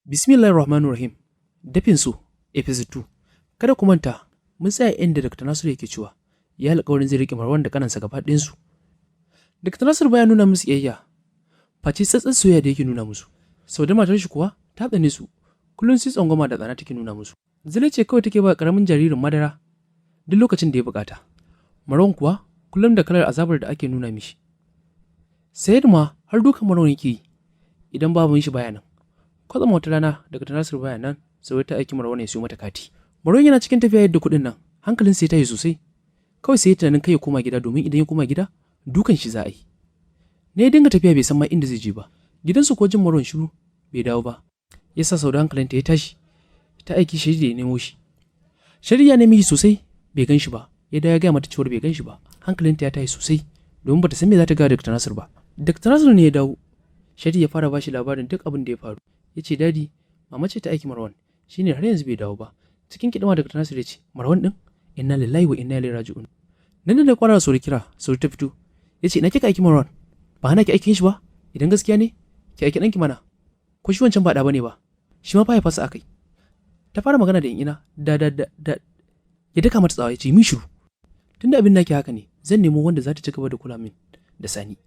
Bismillahirrahmanirrahim. Dafinso, EPISODE2. Kada ku manta, mun tsaya inda Dr. Nasiru yake cewa ya alƙawarin zai riƙe Marwan da kanansa gaba ɗayansu. Dr. Nasiru baya nuna musu ƙiyayya, face tsatsan soyayya da yake nuna musu. Sau da matar shi kuwa ta tsane su, kullum sai tsangwama da tsana take nuna musu. Zile ce kawai take ba ƙaramin jaririn madara duk lokacin da ya buƙata. Marwan kuwa kullum da kalar azabar da ake nuna mishi. Sayid ma har dukan Marwan yake yi idan babu shi baya nan. Kwatsam wata rana daga Nasiru baya nan, sai ta aiki Marwan ya siyo mata kati. Marwan yana cikin tafiya yadda kuɗin nan, hankalin sai ta yi sosai. Kawai sai ya tunanin kai ya koma gida domin idan ya koma gida, dukan shi za a yi. Ne ya dinga tafiya bai san ma inda zai je ba. Gidansu ko jin Marwan shiru bai dawo ba. Yasa sau da hankalinta ya tashi, ta aiki Shirye ya nemo shi. Shirye ya nemi shi sosai bai gan shi ba. Ya dawo ya gaya mata cewa bai gan shi ba. Hankalinta ya tashi sosai domin bata san me za ta ga Dr. Nasiru ba. Dr. Nasiru ne ya dawo. Shirye ya fara bashi labarin duk abin da ya faru. Ya ce dadi, mama ce ta aiki Marwan, shine har yanzu bai dawo ba. Cikin kidama Dr. Nasiru ya ce, Marwan din? Inna lillahi wa inna ilaihi raji'un. Nan da kwara sauri kira, sauri ta fito. Ya ce ina kika aiki Marwan? Ba hana ki aikin shi ba? Idan gaskiya ne, ki aiki danki mana. Ko shi wancan ba da bane ba. Shi ma fa ya fasa akai. Ta fara magana da ina da ya daka mata tsawa ya ce min shiru. Tunda abin naki haka ne, zan nemo wanda za ta ci gaba da kula min da Sani.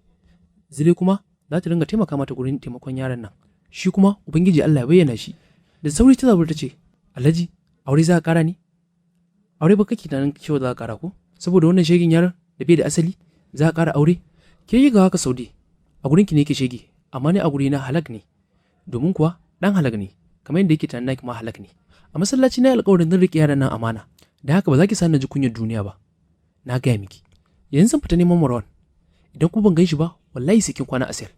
Zile kuma za ta ringa taimaka mata gurin taimakon yaran nan. Shi kuma Ubangiji Allah ya bayyana shi. Da sauri ta zabur ta ce, Alhaji, aure za ka kara ne? Aure ba kake tunanin cewa za ka kara ko? Saboda wannan shegin yaran da bai da asali, za ka kara aure? Ke yi ga haka Saude, a gurinki ne yake shege, amma ne a guri na halak ne. Domin kuwa dan halak ne, kamar yadda yake tunanin naki ma halak ne. A masallaci na alƙawarin zan riƙe yaran nan amana. Da haka ba za ki sa na ji kunyar duniya ba. Na gaya miki. Yanzu zan fita neman Marwan. Idan kuma ban gan shi ba, wallahi sai kin kwana a sel.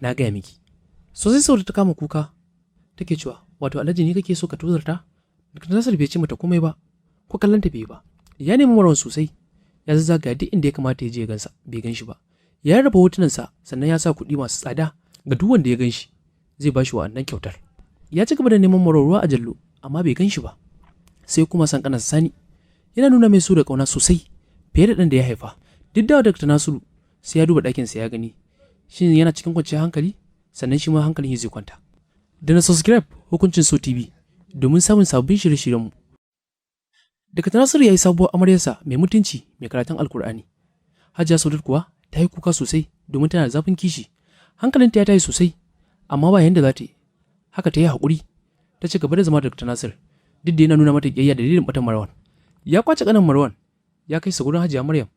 Na gaya miki. Sosai Saude ta kama kuka take cewa wato Alhaji ne kake so ka tozarta? Dr. Nasir bai ce mata komai ba ko kallon ta bai ba. Ya nemi Marwan sosai, ya zazzaga duk inda ya kamata ya je ya gansa, bai gan shi ba. Ya raba hotunansa sannan ya sa kuɗi masu tsada ga duk wanda ya gan shi zai ba shi wa'annan kyautar. Ya ci gaba da neman Marwan ruwa a jallo amma bai gan shi ba. Sai kuma san kanansa Sani yana nuna mai so da kauna sosai fiye da ɗan da ya haifa. Duk da Dr. Nasiru sai ya duba ɗakinsa ya gani shin yana cikin kwanciyar hankali, sannan shi ma hankalin zai kwanta. Da na subscribe hukuncin so TV domin samun sabbin shirye-shiryenmu. Daga Nasiru ya yi sabuwar amaryarsa mai mutunci mai karatun Alkur'ani. Hajiya Saudat kuwa ta yi kuka sosai domin tana da zafin kishi. Hankalinta ya tayi sosai, amma ba yanda za ta yi. Haka ta yi haƙuri, ta ci gaba da zama da Dr. Nasir, duk da yana nuna mata ƙiyayya da dalilin ɓatan Marwan. Ya kwace ƙanan Marwan, ya kai sa gurin Hajiya Maryam,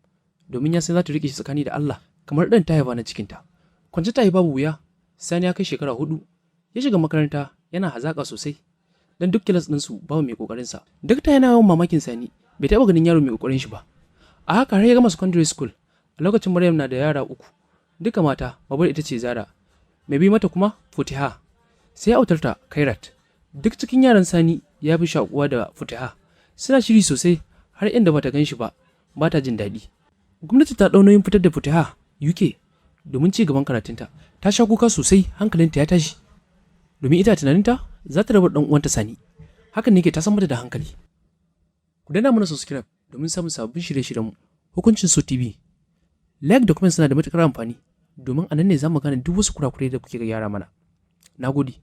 domin ya san za ta riƙe shi tsakani da Allah, kamar ɗan ta haifa na cikinta. Kwance ta yi babu wuya, Sani ya kai shekara 4, ya shiga makaranta yana hazaƙa sosai, dan duk kilas ɗinsu babu mai ƙoƙarinsa. Dakta yana yawan mamakin Sani, bai taɓa ganin yaro mai ƙoƙarin shi ba. A haka har ya gama secondary school, a lokacin Maryam na da yara 3, duka mata, babar ita ce Zara, mai bi mata kuma Futiha, sai autarta Kairat. Duk cikin yaran Sani ya fi shakuwa da Futiha, suna shiri sosai har inda bata gan shi ba, bata jin daɗi. Gwamnati ta ɗau nauyin fitar da Futiha UK domin ci gaban karatunta. Ta sha kuka sosai, hankalinta ya tashi domin ita tunaninta za ta raba dan uwanta Sani. Hakan ne ke ta san mata da hankali. Ku danna mana subscribe domin samun sabbin shirye-shiryenmu. Hukuncin so TV. Like da comment suna da matukar amfani domin anan ne zamu gane duk wasu kurakurai da kuke ga yara mana. Nagode.